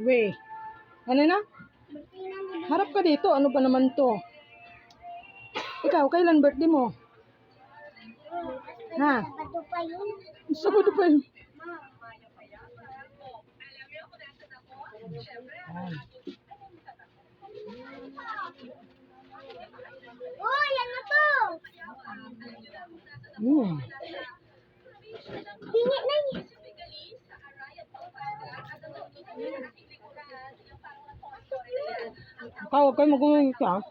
We. Ano na? Harap ka dito. Ano ba naman to? Ikaw, kailan birthday mo? Ha? Sabado pa yun. Sabado pa yun. Oh, yan na to. Hingi na yun. Ikaw, huwag kayo mag-uwi ka.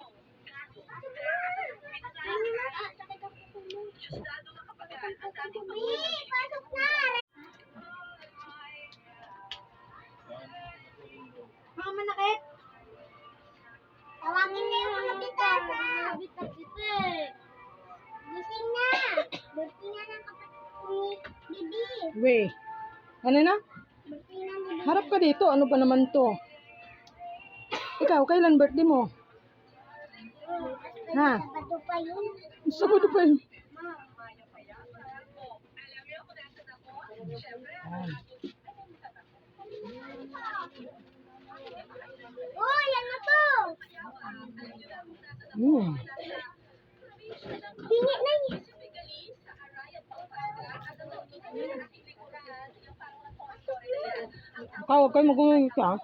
Pasok na. Mga manakit. Tawagin na yung mga tita sa gising na. Birthday na ng kapatid ni Bibi. We. Ano na? Birthday na ni Bibi. Harap ka dito. Ano ba naman to? Ikaw, kailan birthday mo? Ha? Sabado pa yun. Sabado pa yun. Oh, yan na to. Hingi na yun. Ikaw, huwag kayo mag-uwi ka.